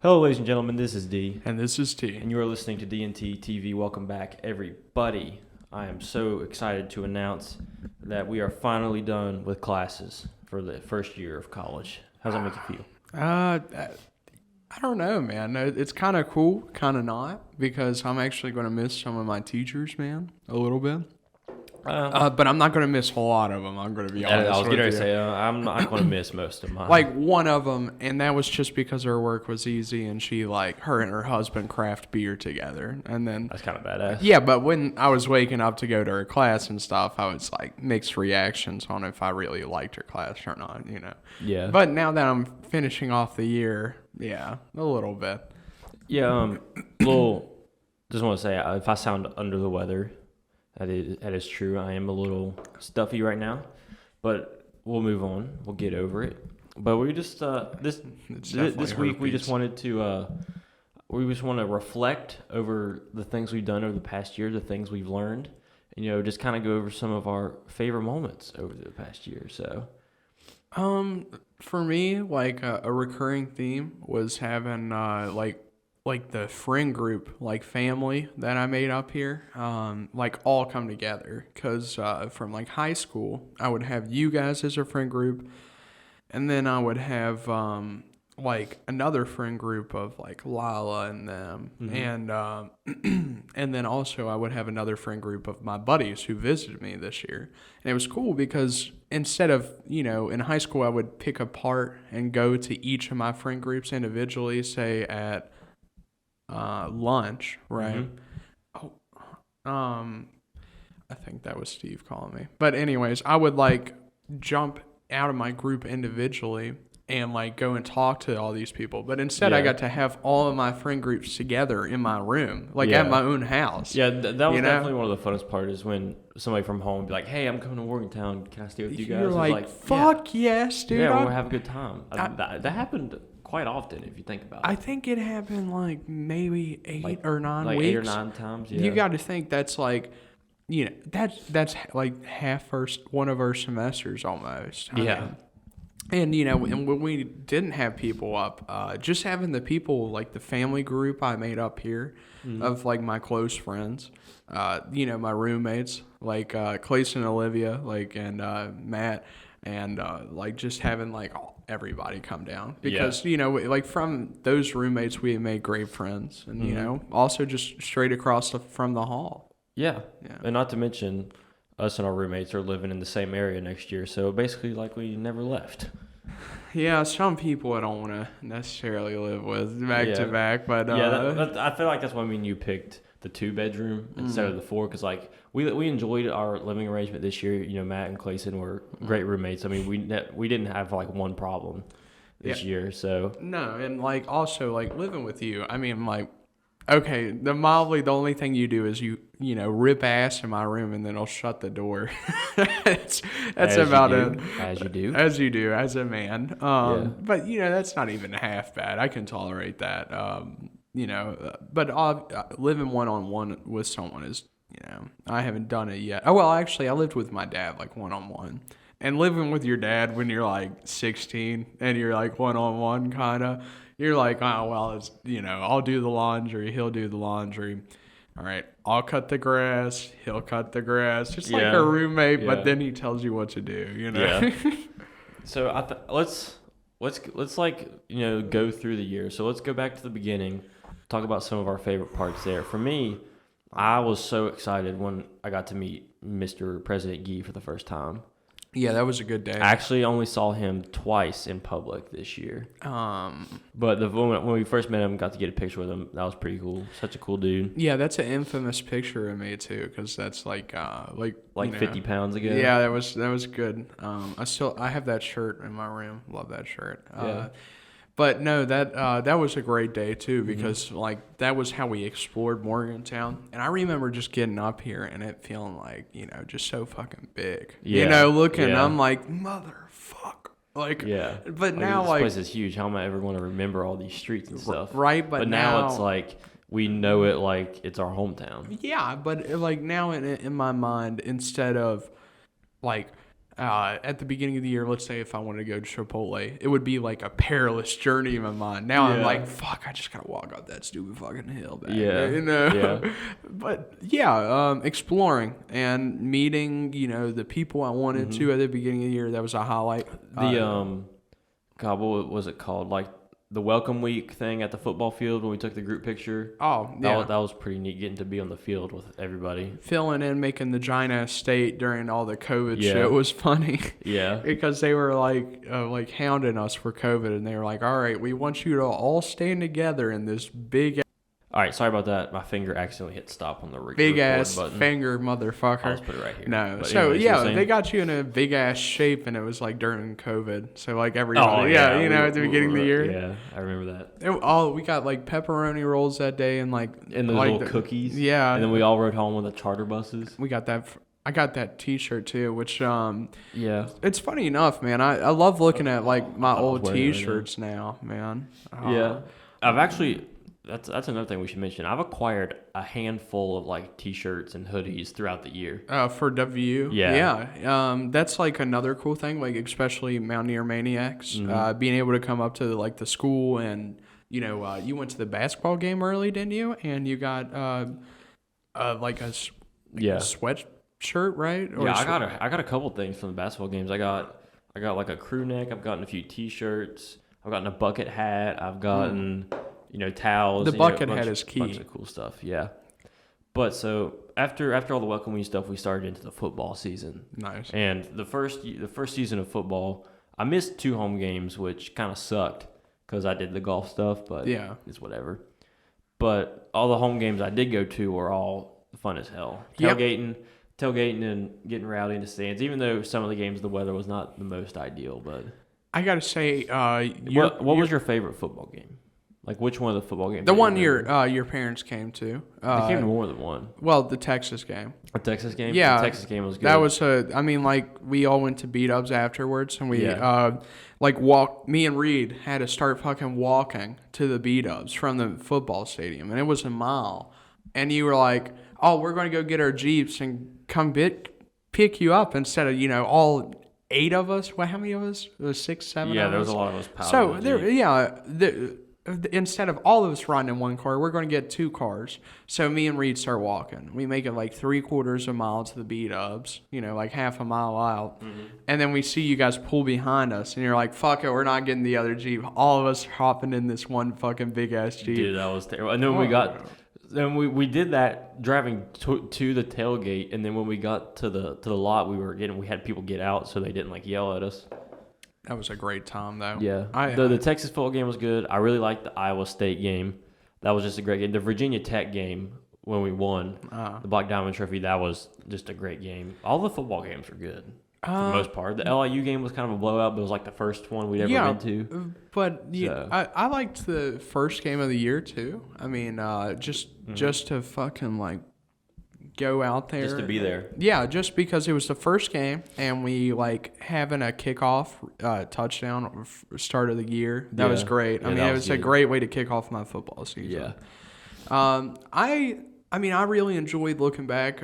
Hello, ladies and gentlemen. This is D, And this is T. and you are listening to D&T TV. Welcome back, everybody. I am so excited to announce that we are finally done with classes for the first year of college. How's that make you feel? I don't know, man. It's kind of cool, kind of not, because I'm actually going to miss some of my teachers, man, a little bit. But I'm not going to miss a lot of them. I'm going to be honest. I was with getting ready to you. say, I'm not going to miss most of mine. Like one of them, and that was just because her work was easy, and her and her husband craft beer together, and then that's kind of badass. yeah. But when I was waking up to go to her class and stuff, I was like mixed reactions on if I really liked her class or not, you know. Yeah. But now that I'm finishing off the year, yeah, a little bit. Yeah. Just want to say, if I sound under the weather, that is true. I am a little stuffy right now, but we'll move on. We'll get over it. But we just this week we just wanted to we just want to reflect over the things we've done over the past year, the things we've learned, and just kind of go over some of our favorite moments over the past year. So, for me, like a recurring theme was having like the friend group, like family that I made up here, like all come together. Cause from like high school, I would have you guys as a friend group, and then I would have like another friend group of like Lala and them, and then also I would have another friend group of my buddies who visited me this year, and it was cool because instead of in high school I would pick apart and go to each of my friend groups individually, say at lunch, right? I think that was Steve calling me. But anyways, I would like jump out of my group individually and like go and talk to all these people. But instead, I got to have all of my friend groups together in my room, like at my own house. Yeah, that was definitely one of the funnest parts is when somebody from home would be like, "Hey, I'm coming to Morgantown. Can I stay with you guys?" You're like, "Fuck yes, dude." Yeah, we'll have a good time. That happened quite often if you think about it. I think it happened like maybe 8 or 9 weeks. 8 or 9 times, yeah. You got to think that's like, that's like one of our semesters almost. Yeah. And when we didn't have people up, just having the people, like the family group I made up here of like my close friends, my roommates, like Clayson and Olivia, like, and Matt, and like just having like everybody come down because like from those roommates we made great friends, and also just straight across from the hall. Yeah, and not to mention us and our roommates are living in the same area next year, so basically like we never left. Yeah, some people I don't want to necessarily live with back to back, but I feel like that's why you picked the 2-bedroom instead of the 4, because like we enjoyed our living arrangement this year. Matt and Clayson were great roommates. I mean, we didn't have like one problem this year. So no, and like also like living with you. I mean, like, okay, the only thing you do is you rip ass in my room and then I'll shut the door. that's about it. As you do. As you do, as a man. But that's not even half bad. I can tolerate that. But living one-on-one with someone is, I haven't done it yet. Oh, well, actually, I lived with my dad, like, one-on-one. And living with your dad when you're, like, 16 and you're, like, one-on-one, kind of, you're like, oh, well, it's, I'll do the laundry, he'll do the laundry. All right, I'll cut the grass, he'll cut the grass. Just like a roommate, but then he tells you what to do, Yeah. So let's go through the year. So let's go back to the beginning, talk about some of our favorite parts there. For me, I was so excited when I got to meet Mr. President Gee for the first time. Yeah, that was a good day. I actually only saw him twice in public this year. But when we first met him, got to get a picture with him. That was pretty cool. Such a cool dude. Yeah, that's an infamous picture of me too, because that's like 50 pounds ago. Yeah, that was good. I have that shirt in my room. Love that shirt. But no, that was a great day too, because like that was how we explored Morgantown, and I remember just getting up here and it feeling like just so fucking big. I'm like, motherfucker. Like, but now this place is huge. How am I ever going to remember all these streets and stuff? Right, but now it's like we know it like it's our hometown. Yeah, but like now in my mind, instead of like at the beginning of the year, let's say if I wanted to go to Chipotle, it would be like a perilous journey in my mind. Now I'm like, fuck, I just gotta walk up that stupid fucking hill back there, you know? Yeah. But exploring and meeting, you know, the people I wanted to at the beginning of the year, that was a highlight. God, what was it called? Like the welcome week thing at the football field when we took the group picture. Oh, yeah. That was pretty neat getting to be on the field with everybody. Filling in, making the giant ass state during all the COVID shit was funny. Yeah. Because they were like hounding us for COVID, and they were like, all right, we want you to all stand together in this big All right, sorry about that. My finger accidentally hit stop on the big record ass button. finger, motherfucker. I'll just put it right here. No, But so anyways, yeah, they got you in a big ass shape, and it was like during COVID. So like everybody, you know, at the beginning of the year. Yeah, I remember that. We got like pepperoni rolls that day, and like And those little cookies. Yeah, And then we all rode home with the charter buses. we got that. I got that T-shirt too, which Yeah. it's funny enough, man. I love looking at like my old wearing it right T-shirts now, man. Yeah. I've actually that's another thing we should mention. I've acquired a handful of like T-shirts and hoodies throughout the year. For W. Yeah. That's like another cool thing, like especially Mountaineer Maniacs, being able to come up to like the school, and you know, you went to the basketball game early, didn't you? And you got like a sweatshirt, right? Or Yeah, I got a couple things from the basketball games. I got like a crew neck. I've gotten a few T-shirts. I've gotten a bucket hat. I've gotten you know, towels. The bucket hat is key. Bunch of cool stuff, yeah. But so after all the welcoming stuff, we started into the football season. Nice. And the first season of football, I missed 2 home games, which kind of sucked because I did the golf stuff. But it's whatever. But all the home games I did go to were all fun as hell. Tailgating and getting rowdy in the stands. Even though some of the games the weather was not the most ideal, but I gotta say, what was your favorite football game? Like, which one of the football games? The one your parents came to. They came to more than one. Well, the Texas game. A Texas game? Yeah. The Texas game was good. That was we all went to B-Dubs afterwards, and we, me and Reed had to start fucking walking to the B-Dubs from the football stadium, and it was a mile. And you were like, oh, we're going to go get our Jeeps and come pick you up instead of, you know, all 8 of us. Well, how many of us? It was 6, 7 of us? Yeah, there was a lot of us piled So, instead of all of us riding in one car, we're going to get 2 cars. So me and Reed start walking. We make it like 3/4 of a mile to the B-Dubs, you know, like half a mile out. Mm-hmm. And then we see you guys pull behind us, and you're like, fuck it, we're not getting the other Jeep. All of us hopping in this one fucking big-ass Jeep. Dude, that was terrible. And then we did that driving to the tailgate, and then when we got to the lot, we had people get out so they didn't like yell at us. That was a great time, though. Yeah. The Texas football game was good. I really liked the Iowa State game. That was just a great game. The Virginia Tech game, when we won the Black Diamond Trophy, that was just a great game. All the football games were good for the most part. The LIU game was kind of a blowout, but it was like the first one we'd ever been to. But I liked the first game of the year, too. I mean, just to fucking, like, go out there. Just to be there. Yeah, just because it was the first game, and we, like, having a kickoff touchdown start of the year. That was great. Yeah, I mean, it was a great way to kick off my football season. Yeah. I mean, I really enjoyed looking back,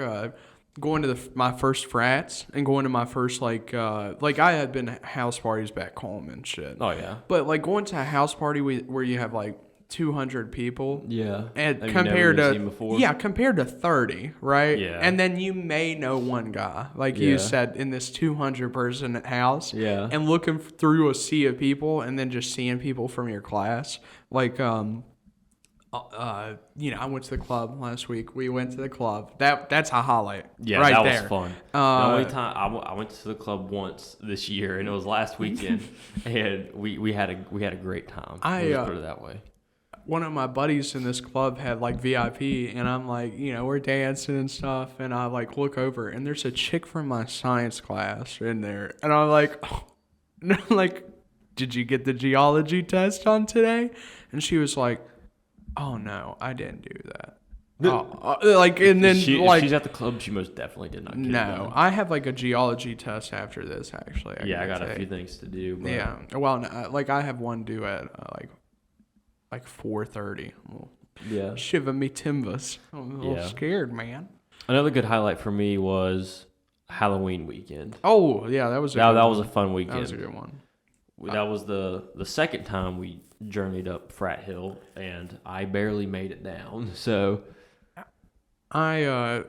going to my first frats and going to my first, like I had been to house parties back home and shit. Oh, yeah. But, like, going to a house party where you have, like, 200 people. Yeah. And Have compared you never to seen before? Yeah, compared to 30, right? Yeah. And then you may know one guy, like you said, in this 200 person house. Yeah. And looking through a sea of people, and then just seeing people from your class. Like you know, I went to the club last week. We went to the club. That's a highlight. Yeah, right that there. was fun. The only time I went to the club once this year, and it was last weekend, and we had a great time. Let's put it that way. One of my buddies in this club had like VIP, and I'm like, you know, we're dancing and stuff, and I like look over, and there's a chick from my science class in there, and I'm like, oh. And I'm like, did you get the geology test on today? And she was like, oh no, I didn't do that. And then if she's at the club, she most definitely did not get No, I have like a geology test after this actually. I got a few things to do. But. Yeah, well, like I have one due at like 4:30. Yeah. Shiver me timbers. I'm a little scared, man. Another good highlight for me was Halloween weekend. Oh yeah, that was that was a fun weekend. That was a good one. That was the second time we journeyed up Frat Hill, and I barely made it down. So I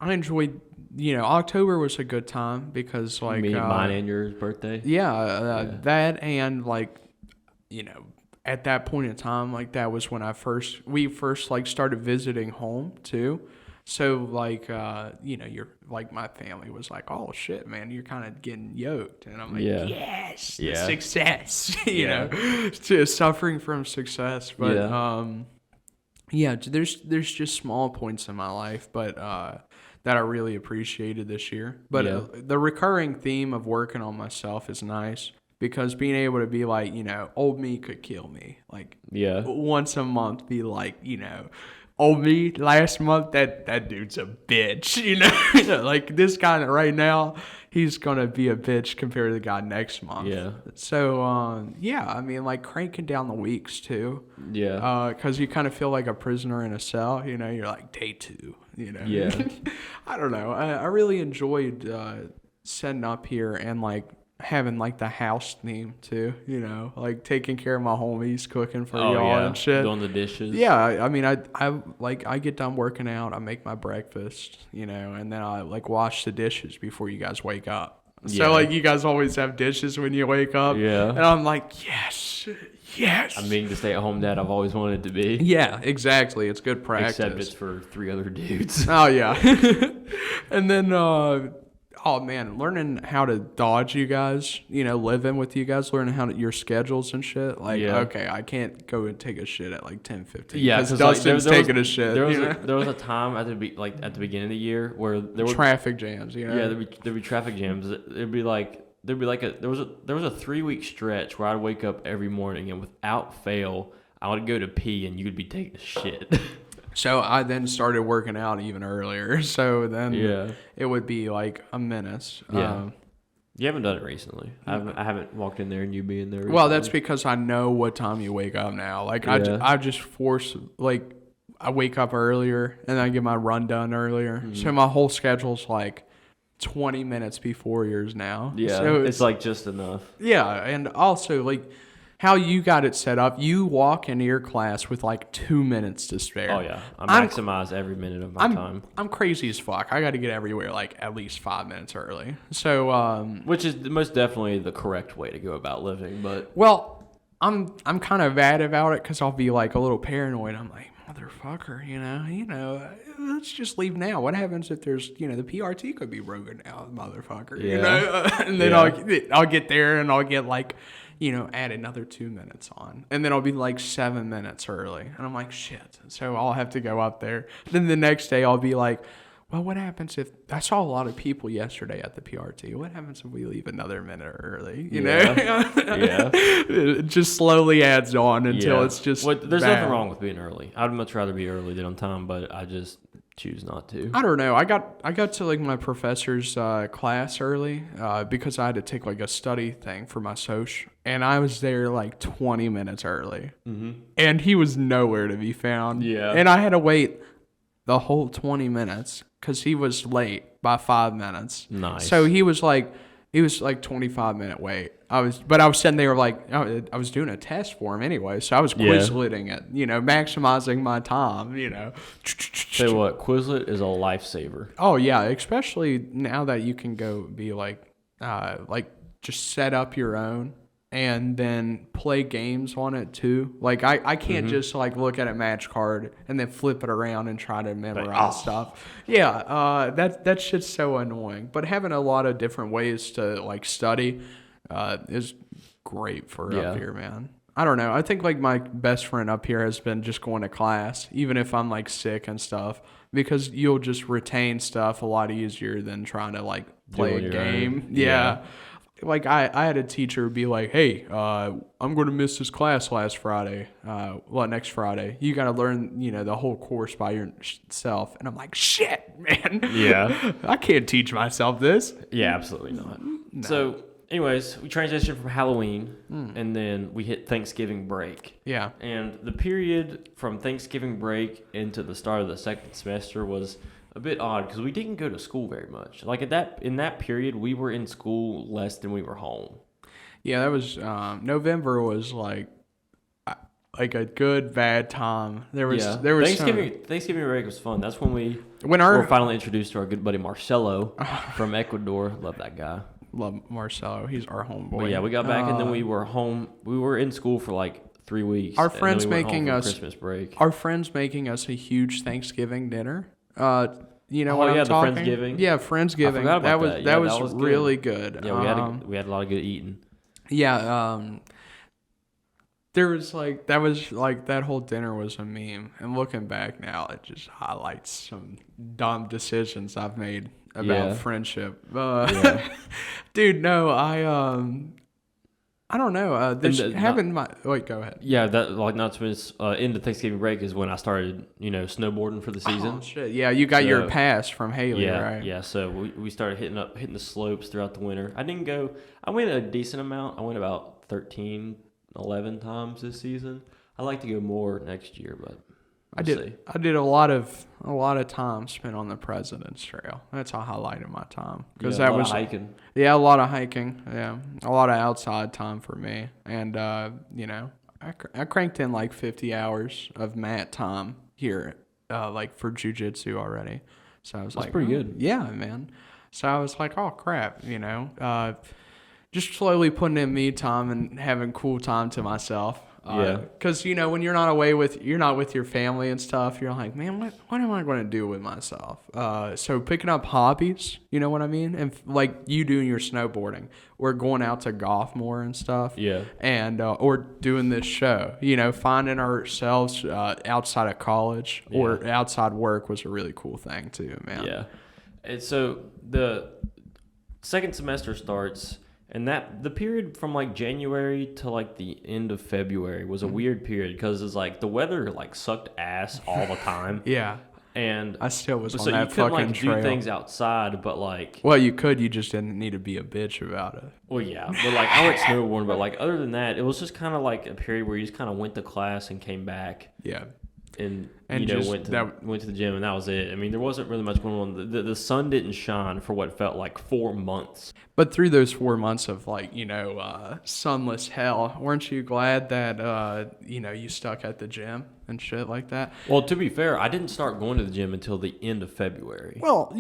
enjoyed. October was a good time because like mine and your birthday. Yeah, that and like, at that point in time, like that was when we first like started visiting home too. So like, you're like my family was like, oh shit, man, you're kind of getting yoked, and I'm like, yes, success, just suffering from success, but there's just small points in my life, but that I really appreciated this year. But the recurring theme of working on myself is nice. Because being able to be like, old me could kill me. Like, once a month, be like, old me last month, that dude's a bitch, like this guy right now, he's gonna be a bitch compared to the guy next month. Yeah. So I mean, like cranking down the weeks too. Yeah. Because you kind of feel like a prisoner in a cell. You're like day 2. Yeah. I don't know. I really enjoyed setting up here and like having like the house theme too, like taking care of my homies, cooking for y'all and shit, doing the dishes. Yeah, I mean, I get done working out, I make my breakfast, and then I like wash the dishes before you guys wake up. So like you guys always have dishes when you wake up. Yeah, and I'm like, yes. I'm being the stay-at-home dad I've always wanted to be. Yeah, exactly. It's good practice. Except it's for 3 other dudes. Oh yeah, and then. Oh man, learning how to dodge you guys, living with you guys, learning how your schedules and shit. Like, okay, I can't go and take a shit at like 10:15. Yeah, because Dustin's taking a shit. There was a time at the beginning of the year where there were traffic jams. Yeah, there'd be traffic jams. There was a 3-week stretch where I'd wake up every morning and without fail I would go to pee and you'd be taking a shit. So I then started working out even earlier. So then it would be like a menace. Yeah. You haven't done it recently. I haven't walked in there and you being there recently. Well, that's because I know what time you wake up now. Like I just force, like I wake up earlier and I get my run done earlier. Mm-hmm. So my whole schedule's like 20 minutes before yours now. Yeah, so it's like just enough. Yeah, and also like how you got it set up, you walk into your class with like 2 minutes to spare. Oh yeah, I maximize every minute of my time. I'm crazy as fuck. I got to get everywhere like at least 5 minutes early. So, which is most definitely the correct way to go about living. But I'm kind of bad about it because I'll be like a little paranoid. I'm like, motherfucker, let's just leave now. What happens if there's, the PRT could be broken now, motherfucker, and then I'll get there and I'll get like, add another 2 minutes on. And then I'll be like 7 minutes early. And I'm like, shit. So I'll have to go up there. Then the next day I'll be like, well, what happens if I saw a lot of people yesterday at the PRT? What happens if we leave another minute early? You know? It just slowly adds on until it's just there's nothing wrong with being early. I'd much rather be early than on time, but I just choose not to. I don't know. I got to like my professor's class early because I had to take like a study thing for my soc, and I was there like 20 minutes early, and he was nowhere to be found. Yeah, and I had to wait the whole 20 minutes because he was late by 5 minutes. Nice. So he was like 25-minute wait. I was sitting there like I was doing a test for him anyway, so I was Quizleting it, maximizing my time, Tell you what, Quizlet is a lifesaver. Oh yeah, especially now that you can go be like just set up your own and then play games on it too. Like I can't just like look at a match card and then flip it around and try to memorize stuff. Yeah, that shit's so annoying. But having a lot of different ways to like study is great for up here, man. I don't know. I think like my best friend up here has been just going to class, even if I'm like sick and stuff, because you'll just retain stuff a lot easier than trying to like play a game. Yeah. Like I had a teacher be like, hey, I'm going to miss this class next Friday. You got to learn, the whole course by yourself. And I'm like, shit, man. Yeah. I can't teach myself this. Yeah, absolutely not. No. So anyways, we transitioned from Halloween and then we hit Thanksgiving break. Yeah. And the period from Thanksgiving break into the start of the second semester was a bit odd because we didn't go to school very much. Like in that period, we were in school less than we were home. Yeah, that was November was like a good bad time. There was Thanksgiving break was fun. That's when we were finally introduced to our good buddy Marcelo from Ecuador. Love that guy. Love Marcelo. He's our homeboy. But yeah, we got back and then we were home. We were in school for like 3 weeks. Our friends making us Christmas break. Our friends making us a huge Thanksgiving dinner. You know what I'm the talking? Friendsgiving. Yeah, Friendsgiving. I forgot about that. That was really good. Yeah, we had a lot of good eating. Yeah, there was that whole dinner was a meme, and looking back now, it just highlights some dumb decisions I've made about friendship. Dude, no, I don't know. Wait, go ahead. Yeah, that not to miss into Thanksgiving break is when I started, snowboarding for the season. Oh shit! Yeah, you got your pass from Haley, right? Yeah. So we started hitting the slopes throughout the winter. I went a decent amount. I went about 13, 11 times this season. I'd like to go more next year, but I did a lot of time spent on the President's Trail. That's a highlight of my time because that was hiking. Yeah, a lot of hiking. Yeah, a lot of outside time for me, and I cranked in like 50 hours of mat time here, like for jiu-jitsu already. So I was That's pretty good. Yeah, man. So I was like, oh crap, just slowly putting in me time and having cool time to myself. Because when you're not with your family and stuff, you're like, man, what am I going to do with myself? So picking up hobbies, you know what I mean, and like you doing your snowboarding, or going out to golf more and stuff. Yeah. And or doing this show, finding ourselves outside of college or outside work was a really cool thing too, man. Yeah. And so the second semester starts. And the period from like January to like the end of February was a weird period because it's like the weather like sucked ass all the time. Yeah. And I still was on so that you couldn't fucking like trail. do things outside, but like you could, you just didn't need to be a bitch about it. Well, yeah, but like I went snowboarding, but like other than that, it was just kind of like a period where you just kind of went to class and came back. Yeah. And went to the gym, and that was it. I mean, there wasn't really much going on. The sun didn't shine for what felt like 4 months. But through those 4 months of sunless hell, weren't you glad that you stuck at the gym and shit like that? Well, to be fair, I didn't start going to the gym until the end of February. Well,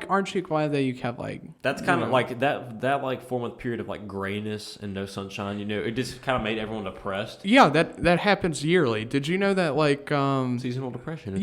aren't you glad that you kept that's kind of like that like 4 month period of like grayness and no sunshine. It just kind of made everyone depressed. Yeah, that happens yearly. Did you know that seasonal depression?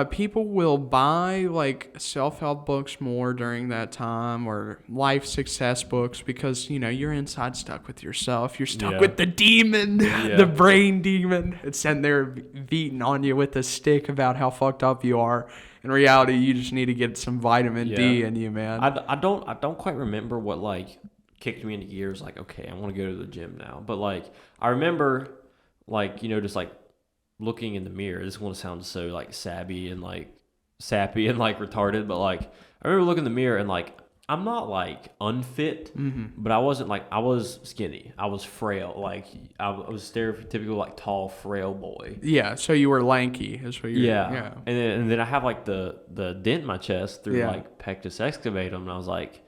People will buy like self-help books more during that time, or life success books, because you're inside stuck with yourself. You're stuck with the demon, the brain demon. It's sitting there beating on you with a stick about how fucked up you are. In reality, you just need to get some vitamin D in you, man. I don't quite remember what like kicked me into gears. Like, okay, I want to go to the gym now. But like, I remember just like looking in the mirror. This is going to sound so like sappy and like retarded, but like I remember looking in the mirror and like I'm not like unfit, but I wasn't like, I was skinny. I was frail. Like I was stereotypical like tall, frail boy. Yeah. So you were lanky, is what you. Yeah. And then I have like the dent in my chest through like pectus excavatum, and I was like,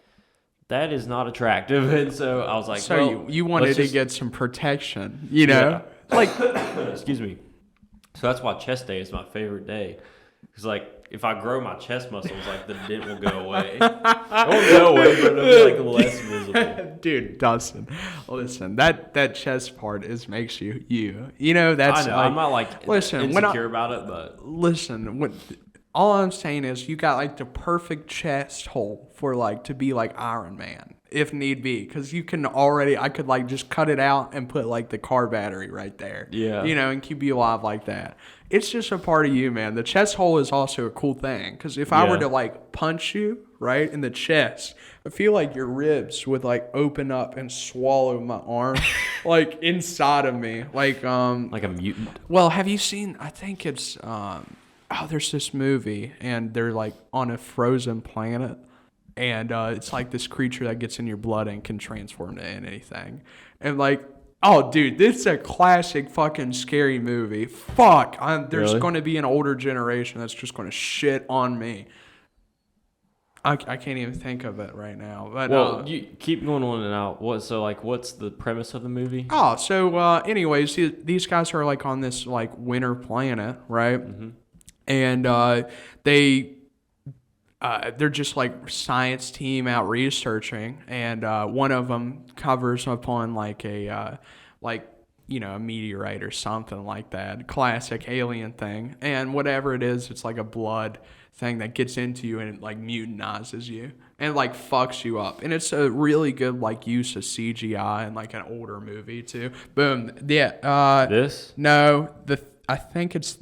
that is not attractive. And so I was like, so you wanted to get some protection, like, excuse me. So that's why chest day is my favorite day. Because, like, if I grow my chest muscles, like, the dent will go away. It won't go away, but it'll be, like, less visible. Dude, Dustin, listen, that chest part makes you. That's... I know, I'm not, like, insecure about it, but... Listen, all I'm saying is you got, like, the perfect chest hole for, like, to be, like, Iron Man, if need be. Because I could, like, just cut it out and put, like, the car battery right there. Yeah. And keep you alive like that. It's just a part of you, man. The chest hole is also a cool thing. Because if I were to, like, punch you, right, in the chest, I feel like your ribs would, like, open up and swallow my arm, like, inside of me. Like a mutant. Well, have you seen, I think it's, there's this movie, and they're, like, on a frozen planet. And it's, like, this creature that gets in your blood and can transform to anything. And, like, Oh, dude, this is a classic fucking scary movie. Fuck. There's Really? going to be an older generation that's just going to shit on me. I can't even think of it right now. But Well, you keep going on and out. What's the premise of the movie? Anyways, these guys are like on this like winter planet, right? Mm-hmm. And they're just like science team out researching, and one of them covers upon like a meteorite or something like that, classic alien thing, and whatever it is, it's like a blood thing that gets into you and it like mutinizes you and like fucks you up, and it's a really good like use of CGI and like an older movie too. Boom, yeah. This? No, I think it's.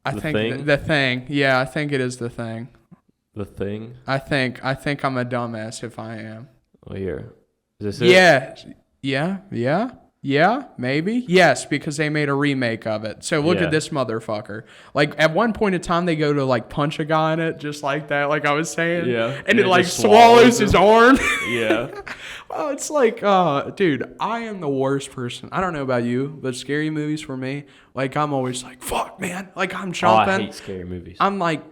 I The think Thing? the thing. Yeah, I think it is The Thing. The Thing? I think I'm a dumbass if I am. Oh, here. Is this it? Yeah, maybe. Yes, because they made a remake of it. So look Yeah. at this motherfucker. Like at one point in time, they go to like punch a guy in it, just like that, like I was saying. Yeah. And it it like just swallows his arm. Yeah. Well, it's like, dude, I am the worst person. I don't know about you, but scary movies for me, like I'm always like, fuck, man. Like I'm Oh, jumping. I hate scary movies. I'm like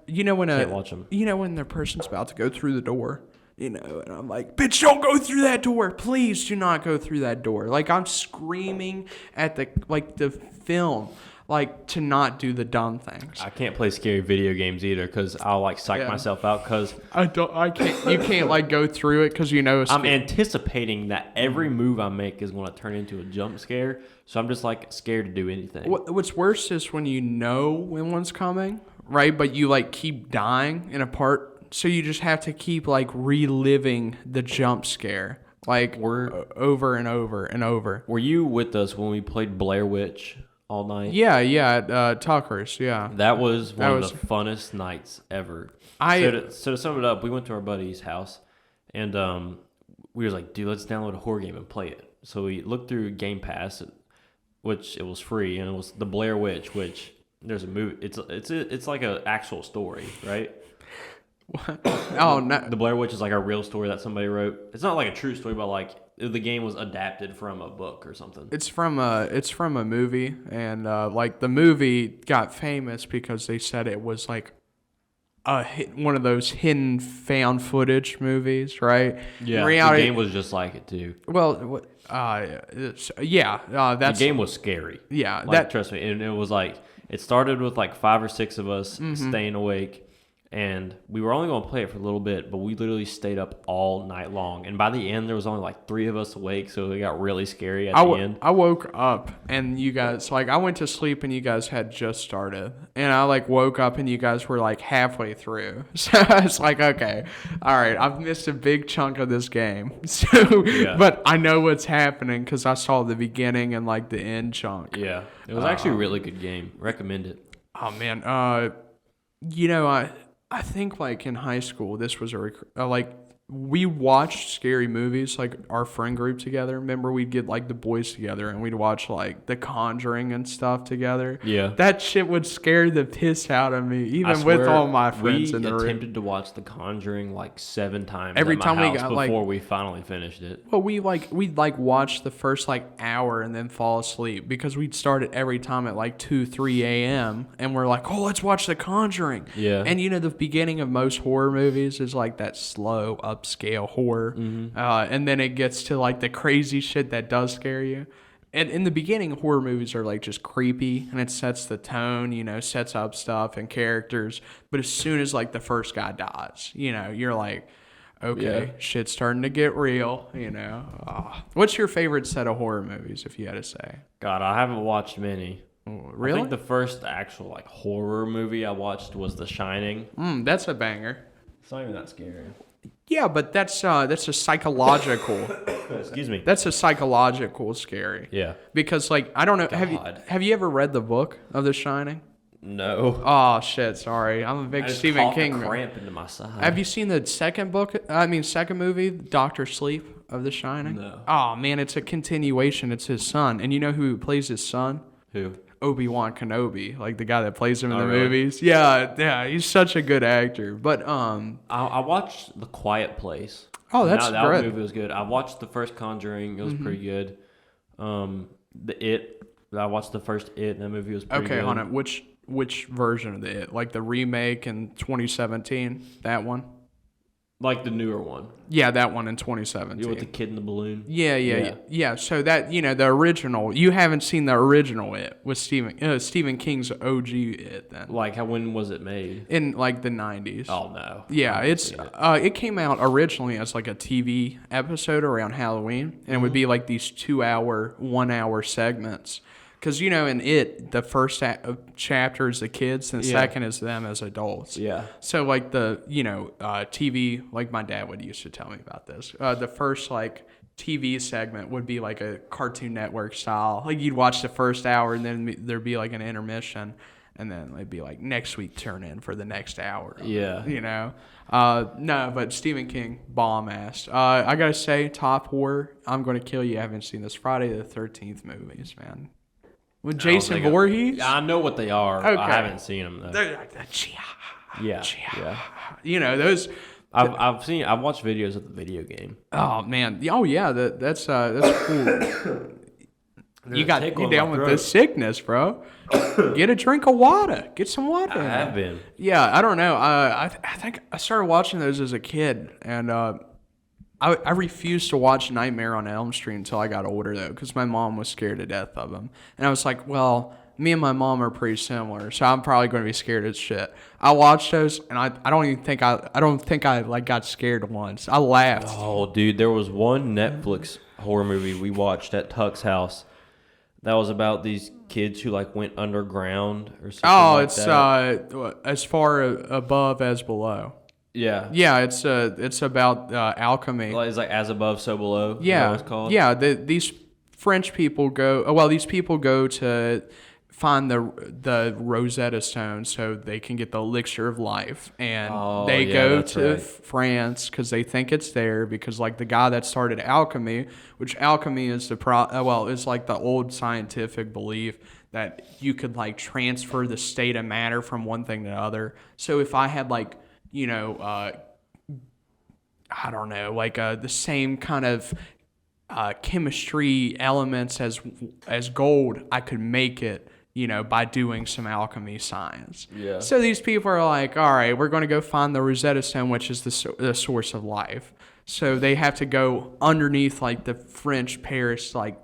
you know when Can't watch 'em. you know when the person's about to go through the door, you know, and I'm like, bitch, don't go through that door. Please do not go through that door. Like I'm screaming at the film, like to not do the dumb things. I can't play scary video games either because I'll like psych Yeah. myself out because You can't like go through it because you know it's I'm anticipating that every move I make is going to turn into a jump scare. So I'm just like scared to do anything. What's worse is when you know when one's coming, right? But you like keep dying in a part. So you just have to keep like reliving the jump scare, like over and over and over. Were you with us when we played Blair Witch all night? Yeah, Tucker's, yeah. That was one was- of the funnest nights ever. I- So to sum it up, we went to our buddy's house, and we was like, dude, let's download a horror game and play it. So we looked through Game Pass, which it was free, and it was the Blair Witch, which there's a movie. It's like an actual story, right? Oh no, The Blair Witch is like a real story that somebody wrote. It's not like a true story, but like the game was adapted from a book or something. it's from a movie, and like the movie got famous because they said it was like one of those hidden found footage movies, right? Yeah, In reality, the game was just like it too. well, that's The game was scary. yeah, Like, trust me, and it was like it started with like 5 or 6 of us Mm-hmm. staying awake, and we were only going to play it for a little bit, but we literally stayed up all night long. And by the end, there was only like 3 of us awake, so it got really scary at the end. I woke up and you guys, like, I went to sleep and you guys had just started. And I, like, woke up and you guys were, like, halfway through. So I was like, okay, all right, I've missed a big chunk of this game. So, Yeah. but I know what's happening because I saw the beginning and, like, the end chunk. Yeah, it was actually a really good game. Recommend it. Oh, man. You know, I think, like, in high school, this was like, we watched scary movies, like, our friend group together. Remember, we'd get, like, the boys together, and we'd watch, like, The Conjuring and stuff together. Yeah. That shit would scare the piss out of me, I even with swear, all my friends in the we room. attempted to watch The Conjuring like 7 times Every at my time we house got, like- before we finally finished it. Well, we'd watch the first, like, hour and then fall asleep because we'd start it every time at, like, 2, 3 a.m. And we're like, oh, let's watch The Conjuring. Yeah. And, you know, the beginning of most horror movies is, like, that slow, upscale horror. Mm-hmm. And then it gets to, like, the crazy shit that does scare you. And in the beginning, horror movies are, like, just creepy. And it sets the tone, you know, sets up stuff and characters. But as soon as, like, the first guy dies, you know, you're like, okay, Yeah. shit's starting to get real, you know. What's your favorite set of horror movies, if you had to say? God, I haven't watched many. Really? I think the first actual like horror movie I watched was The Shining. That's a banger. It's not even that scary. Yeah, but that's a psychological. Excuse me. That's a psychological scary. Yeah. Because like I don't know. God. Have you ever read the book of The Shining? No. Oh shit! Sorry, I'm a I big just Stephen caught King. the cramp into my side. Have you seen the second movie, Doctor Sleep of The Shining? No. Oh man, it's a continuation. It's his son, and you know who plays his son? Who? Obi-Wan Kenobi, like the guy that plays him in Oh, the really? movies. Yeah, he's such a good actor. But I watched The Quiet Place. Oh, that's that good. movie was good. I watched the first Conjuring. It was pretty good. The It. I watched the first It, and that movie was pretty good. Okay, hold on. Which version of the It? Like the remake in 2017? That one? Like the newer one. Yeah, that one in 2017. You with the kid in the balloon? Yeah. So that, the original, you haven't seen the original It with Stephen King's OG It then. Like, when was it made? In like the 90s. Oh, no. Yeah, it came out originally as like a TV episode around Halloween, and it would be like these 1-hour segments. Because, in It, the first chapter is the kids, and the second is them as adults. Yeah. So, like, the, TV, like my dad would used to tell me about this. The first, like, TV segment would be like a Cartoon Network style. Like, you'd watch the first hour, and then there'd be like an intermission, and then it'd be like, next week, turn in for the next hour. Yeah. No, but Stephen King, bomb-ass. I gotta say, top horror, I'm Gonna Kill You. I haven't seen this Friday the 13th movies, man. With Jason Voorhees? I know what they are. Okay. I haven't seen them though. They're like Yeah. those. I've watched videos of the video game. Oh man. Oh yeah. That's cool. You down with the sickness, bro? Get a drink of water. Get some water. I have been. Yeah. I don't know. I think I started watching those as a kid, and I refused to watch Nightmare on Elm Street until I got older, though, because my mom was scared to death of them. And I was like, well, me and my mom are pretty similar, so I'm probably going to be scared as shit. I watched those, and I don't think I like got scared once. I laughed. Oh, dude, there was one Netflix horror movie we watched at Tuck's house that was about these kids who like went underground or something. Oh, like it's as far above as below. Yeah. Yeah, it's about alchemy. It's like as above, so below. Yeah. Is that what it's called? Yeah. These French people these people go to find the Rosetta Stone so they can get the elixir of life, and they go to France because they think it's there, because like the guy that started alchemy, which alchemy is is like the old scientific belief that you could like transfer the state of matter from one thing to the other. So if I had like I don't know, like the same kind of chemistry elements as gold, I could make it, by doing some alchemy science. Yeah. So these people are like, all right, we're going to go find the Rosetta Stone, which is the source of life. So they have to go underneath like the French Paris, like,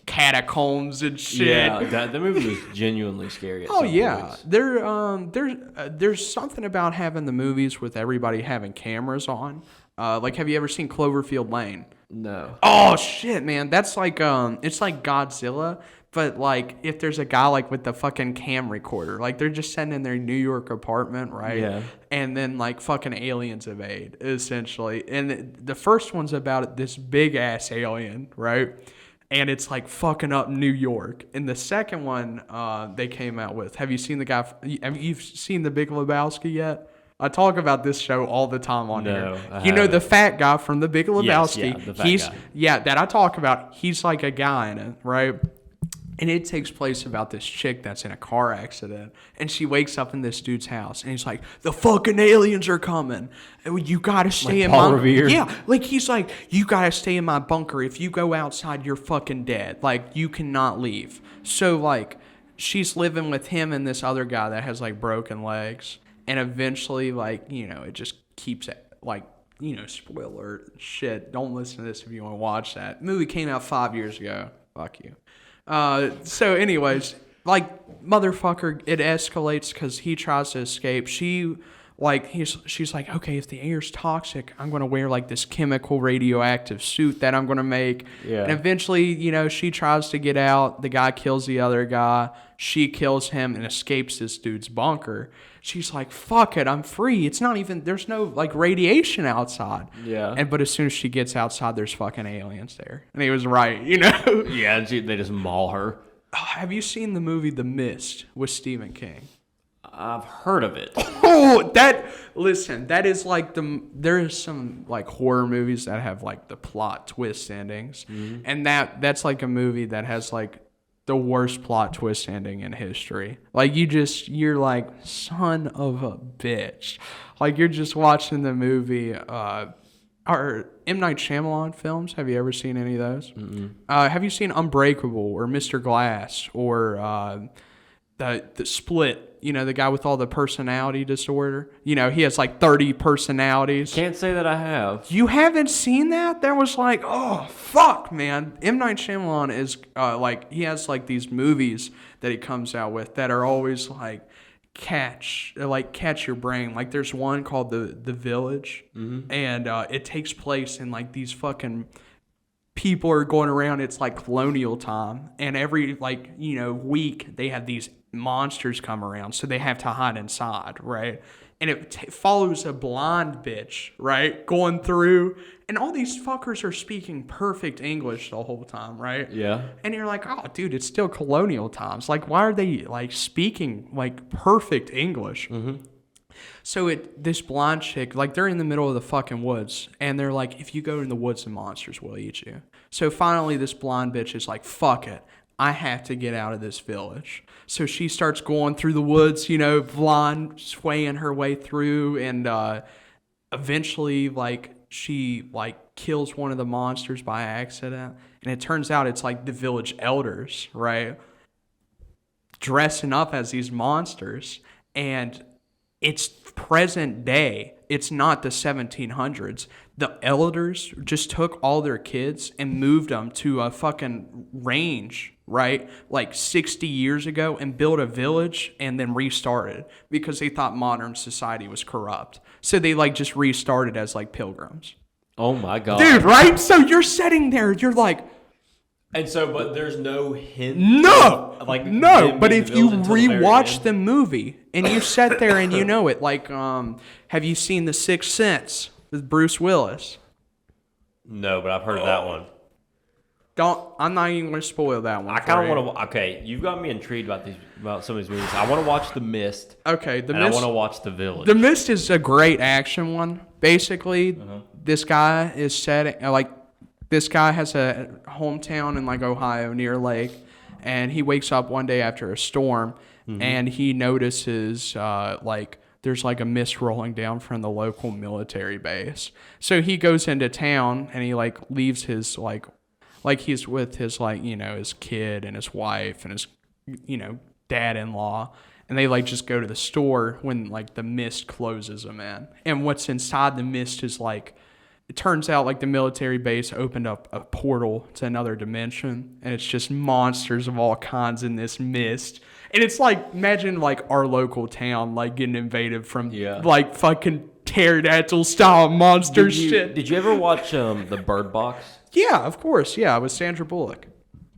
catacombs and shit. Yeah, that movie was genuinely scary. Oh yeah, there's something about having the movies with everybody having cameras on. Like, have you ever seen Cloverfield Lane? No. Oh shit, man, that's like it's like Godzilla, but like if there's a guy like with the fucking cam recorder, like they're just sitting in their New York apartment, right? Yeah. And then like fucking aliens invade, essentially. And the first one's about this big ass alien, right? And it's like fucking up New York. And the second one they came out with, have you seen the Big Lebowski yet? I talk about this show all the time on here. The fat guy from the Big Lebowski. Yes, the fat guy. Yeah, that I talk about. He's like a guy in it, right? And it takes place about this chick that's in a car accident, and she wakes up in this dude's house, and he's like, the fucking aliens are coming. And you gotta stay in Paul my Revere? Yeah, like he's like, you gotta stay in my bunker. If you go outside, you're fucking dead. Like, you cannot leave. So like, she's living with him and this other guy that has like broken legs. And eventually, like, it just keeps it, like, spoiler shit. Don't listen to this if you want to watch that. The movie came out 5 years ago. Fuck you. So anyways, like, motherfucker, it escalates because he tries to escape. She's like, okay, if the air's toxic, I'm going to wear like this chemical radioactive suit that I'm going to make. Yeah. And eventually, she tries to get out. The guy kills the other guy. She kills him and escapes this dude's bunker. She's like, fuck it, I'm free. It's not even, there's no like radiation outside. Yeah. But as soon as she gets outside, there's fucking aliens there. And he was right, Yeah, and they just maul her. Have you seen the movie The Mist with Stephen King? I've heard of it. Oh, that is like there is some like horror movies that have like the plot twist endings. Mm-hmm. And that's like a movie that has like the worst plot twist ending in history. Like you're like, son of a bitch. Like you're just watching the movie. are M. Night Shyamalan films. Have you ever seen any of those? Have you seen Unbreakable or Mr. Glass or the Split? You know, the guy with all the personality disorder. You know, he has like 30 personalities. Can't say that I have. You haven't seen that? That was like, oh, fuck, man. M. Night Shyamalan is he has like these movies that he comes out with that are always like catch your brain. Like there's one called The Village, and it takes place in like these fucking people are going around. It's like colonial time, and every week they have these monsters come around, so they have to hide inside, right? And it follows a blonde bitch, right, going through, and all these fuckers are speaking perfect English the whole time, right? Yeah. And you're like, oh, dude, it's still colonial times. Like, why are they like speaking like perfect English? So this blonde chick, like they're in the middle of the fucking woods, and they're like, if you go in the woods, the monsters will eat you. So finally, this blonde bitch is like, fuck it, I have to get out of this village. So she starts going through the woods, blonde, swaying her way through, and eventually, she kills one of the monsters by accident, and it turns out it's like the village elders, right, dressing up as these monsters, and it's present day. It's not the 1700s. The elders just took all their kids and moved them to a fucking range, right? Like 60 years ago, and built a village and then restarted because they thought modern society was corrupt. So they just restarted as pilgrims. Oh my God. Dude, right? So you're sitting there, you're like, and so, but there's no hint. No, no. But if you rewatch the movie and you sat there and you know it, have you seen The Sixth Sense with Bruce Willis? No, but I've heard that one. I'm not even going to spoil that one. I kind of want to. Okay, you've got me intrigued about some of these movies. I want to watch The Mist. Okay, I want to watch The Village. The Mist is a great action one. Basically, this guy is this guy has a hometown in Ohio near a lake, and he wakes up one day after a storm, and he notices there's a mist rolling down from the local military base. So he goes into town and he leaves his he's with his his kid and his wife and his dad-in-law, and they just go to the store when the mist closes them in. And what's inside the mist is it turns out the military base opened up a portal to another dimension, and it's just monsters of all kinds in this mist. And it's imagine our local town getting invaded from fucking pterodactyl style monster shit. Did you ever watch The Bird Box? Yeah, of course. Yeah, with Sandra Bullock.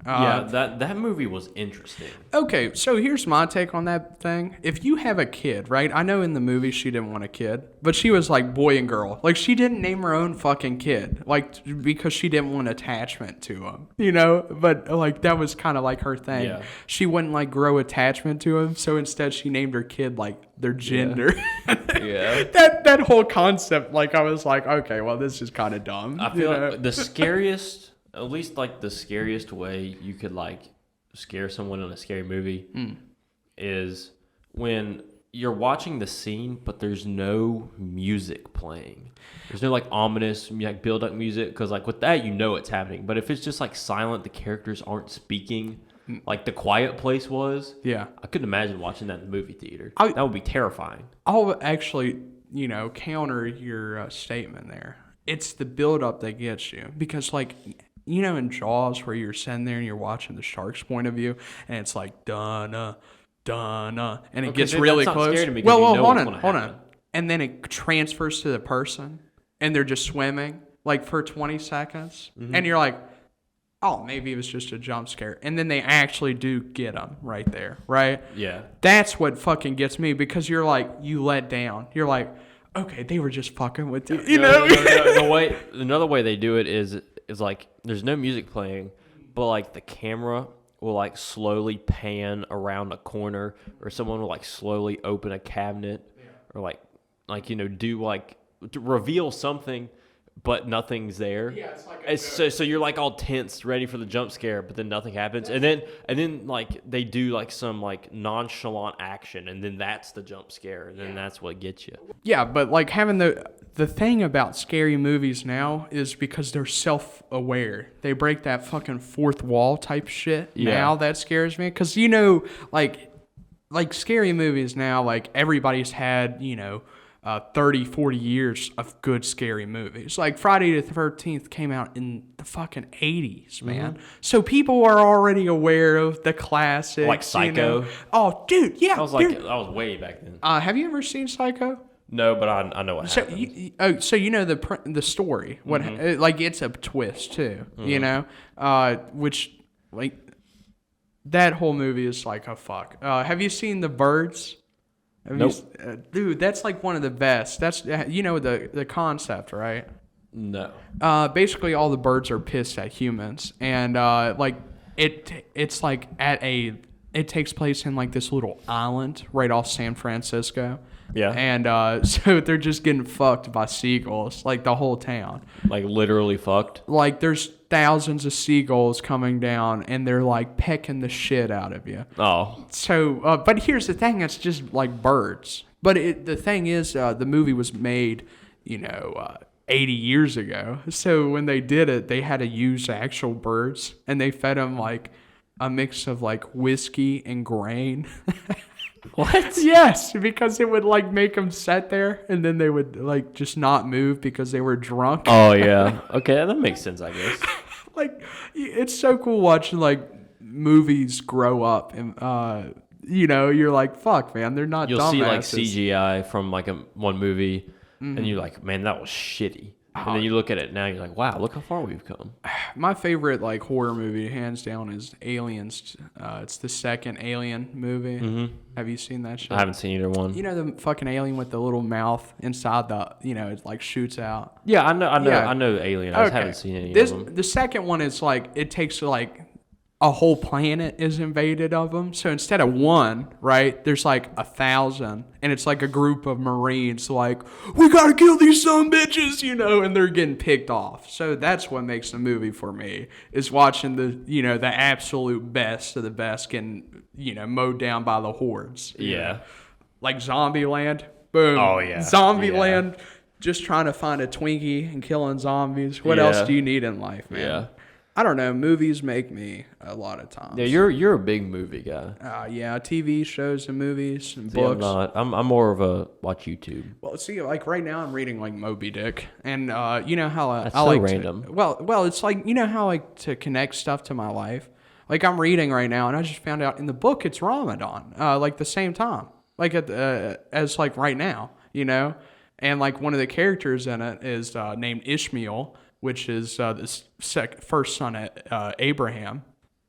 That movie was interesting. Okay, so here's my take on that thing. If you have a kid, right? I know in the movie she didn't want a kid, but she was boy and girl. She didn't name her own fucking kid, because she didn't want attachment to him, But that was kind of her thing. Yeah. She wouldn't grow attachment to him, so instead she named her kid their gender. Yeah. That whole concept, I was okay, well, this is kind of dumb. I feel the scariest. At least the scariest way you could scare someone in a scary movie is when you're watching the scene, but there's no music playing. There's no ominous build up music, because with that it's happening. But if it's just silent, the characters aren't speaking, The Quiet Place was. Yeah, I couldn't imagine watching that in the movie theater. That would be terrifying. I'll actually counter your statement there. It's the build up that gets you, because in Jaws, where you're sitting there and you're watching the shark's point of view, and it's Donna, and it gets really close. Well, hold on. And then it transfers to the person, and they're just swimming for 20 seconds, and you're like, oh, maybe it was just a jump scare, and then they actually do get them right there, right? Yeah. That's what fucking gets me, because you're you let down. You're okay, they were just fucking with you, No, another way they do it is there's no music playing, but the camera will slowly pan around a corner, or someone will slowly open a cabinet, or do to reveal something, but nothing's there. Yeah, it's so you're all tense, ready for the jump scare, but then nothing happens, and then they do some nonchalant action, and then that's the jump scare, and then that's what gets you. Yeah, but having the thing about scary movies now is because they're self-aware. They break that fucking fourth wall type shit. Yeah. Now that scares me. Because, like scary movies now, like everybody's had, 30, 40 years of good scary movies. Like Friday the 13th came out in the fucking 80s, man. Mm-hmm. So people are already aware of the classics. Like Psycho? Oh, dude, yeah. I was way back then. Have you ever seen Psycho? No, but I know what So happened. so you know the story. What like it's a twist too, which like that whole movie is like a fuck. Have you seen The Birds? Nope. Dude, that's like one of the best. That's the concept, right? No. Basically all the birds are pissed at humans, and it's like it takes place in like this little island right off San Francisco. Yeah. And so they're just getting fucked by seagulls, like the whole town. Like literally fucked? Like there's thousands of seagulls coming down and they're like pecking the shit out of you. Oh. So, but here's the thing, it's just like birds. But the thing is, the movie was made, 80 years ago. So when they did it, they had to use actual birds and they fed them like a mix of like whiskey and grain. What? Yes, because it would like make them sit there and then they would like just not move because they were drunk. Oh, yeah. Okay, that makes sense, I guess. Like, it's so cool watching like movies grow up and, you're like, fuck, man, they're not You'll dumbasses. see like CGI from like one movie and you're like, man, that was shitty. And then you look at it now, you're like, wow, look how far we've come. My favorite like horror movie, hands down, is Aliens. It's the second Alien movie. Mm-hmm. Have you seen that shit? I haven't seen either one. You know the fucking alien with the little mouth inside the, it like shoots out. Yeah, I know Yeah. Alien. I just haven't seen any of them. The second one is like, it takes like a whole planet is invaded of them. So instead of one, right, there's like 1,000. And it's like a group of Marines like, we gotta kill these son-bitches, and they're getting picked off. So that's what makes the movie for me, is watching the absolute best of the best getting, mowed down by the hordes. Yeah. Like Zombieland. Boom. Oh, yeah. Zombieland, just trying to find a Twinkie and killing zombies. What else do you need in life, man? Yeah. I don't know. Movies make me a lot of times. Yeah, you're a big movie guy. Yeah, TV shows and movies and See, I'm books. not. I'm more of a watch YouTube. Well, see, like right now I'm reading like Moby Dick, and you know how That's I so like random. well, it's like how I like to connect stuff to my life. Like I'm reading right now, and I just found out in the book it's Ramadan, like the same time, like as like right now, and like one of the characters in it is named Ishmael, which is the first son of Abraham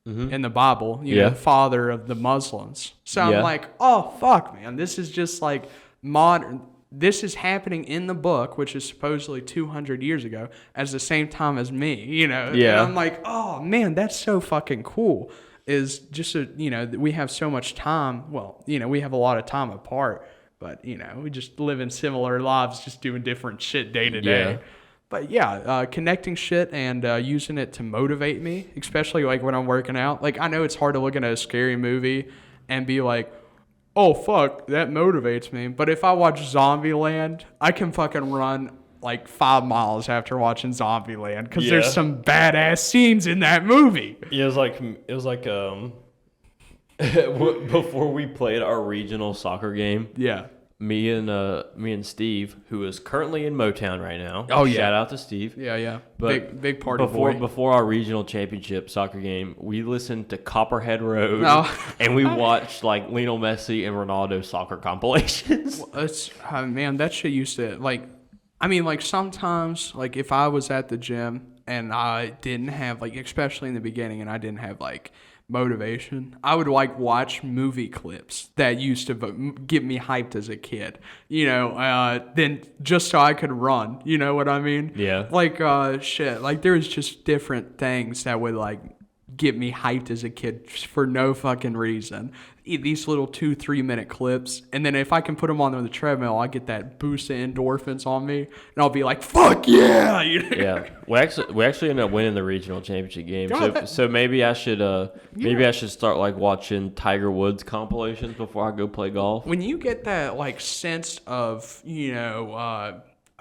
in the Bible, the father of the Muslims. So I'm like, oh, fuck, man. This is just like modern. This is happening in the book, which is supposedly 200 years ago, at the same time as me, Yeah. And I'm like, oh, man, that's so fucking cool. Is just, we have so much time. Well, we have a lot of time apart, but, we just live in similar lives, just doing different shit day to day. But yeah, connecting shit and using it to motivate me, especially like when I'm working out. Like I know it's hard to look at a scary movie and be like, oh fuck, that motivates me. But if I watch Zombieland, I can fucking run like 5 miles after watching Zombieland because there's some badass scenes in that movie. Yeah, it was like before we played our regional soccer game. Yeah. Me and Steve, who is currently in Motown right now. Oh yeah! Shout out to Steve. Yeah. But big party boy. Before our regional championship soccer game, we listened to Copperhead Road, and we watched like Lionel Messi and Ronaldo soccer compilations. Well, it's man, that shit used to like. I mean, like sometimes, like if I was at the gym and I didn't have like, especially in the beginning, and I didn't have like motivation, I would like watch movie clips that used to get me hyped as a kid, then just so I could run, you know what I mean? Yeah. Like shit, like there was just different things that would like get me hyped as a kid for no fucking reason. These little 2-3 minute clips, and then if I can put them on the treadmill, I get that boost of endorphins on me, and I'll be like, "Fuck yeah!" Yeah, we actually ended up winning the regional championship game. So maybe I should I should start like watching Tiger Woods compilations before I go play golf. When you get that like sense of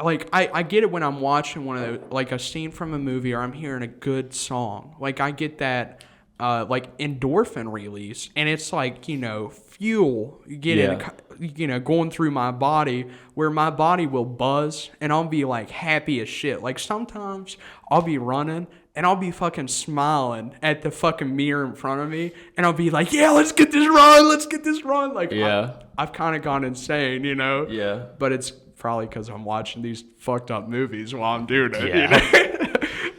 like I get it when I'm watching one of those, like a scene from a movie, or I'm hearing a good song. Like I get that like endorphin release, and it's like, you know, fuel getting you know, going through my body, where my body will buzz and I'll be like happy as shit. Like sometimes I'll be running and I'll be fucking smiling at the fucking mirror in front of me, and I'll be like, yeah, let's get this run. Like, I've kind of gone insane, you know? Yeah. But it's probably because I'm watching these fucked up movies while I'm doing it, Yeah. you know?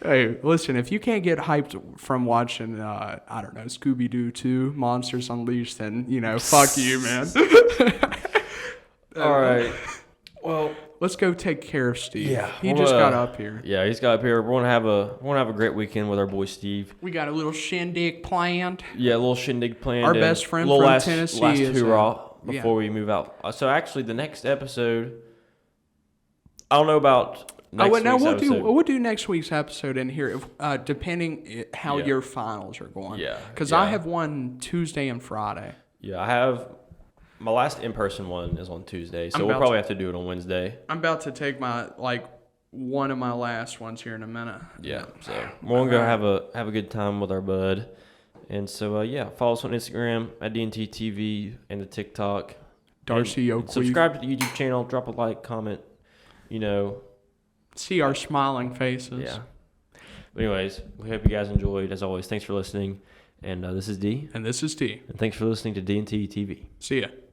Hey, listen, if you can't get hyped from watching, I don't know, Scooby-Doo 2, Monsters Unleashed, then, you know, fuck you, man. All right. Well, let's go take care of Steve. Yeah, He just got up here. Yeah, he's got up here. We're gonna have a great weekend with our boy Steve. We got a little shindig planned. Yeah, a little shindig planned. Our best friend from Tennessee last is hoorah before we move out. So actually, the next episode, I don't know about next week's episode. We'll do next week's episode in here, if, depending how your finals are going. Yeah, because I have one Tuesday and Friday. Yeah, I have. My last in-person one is on Tuesday, so we'll probably have to do it on Wednesday. I'm about to take one of my last ones here in a minute. Yeah, so we're gonna go have a good time with our bud, and so follow us on Instagram at DNT TV and the TikTok. Darcy Oakley. Subscribe to the YouTube channel. Drop a like, comment. You know, see our smiling faces. Yeah. But anyways, we hope you guys enjoyed. As always, thanks for listening. And this is D. And this is T. And thanks for listening to DNT TV. See ya.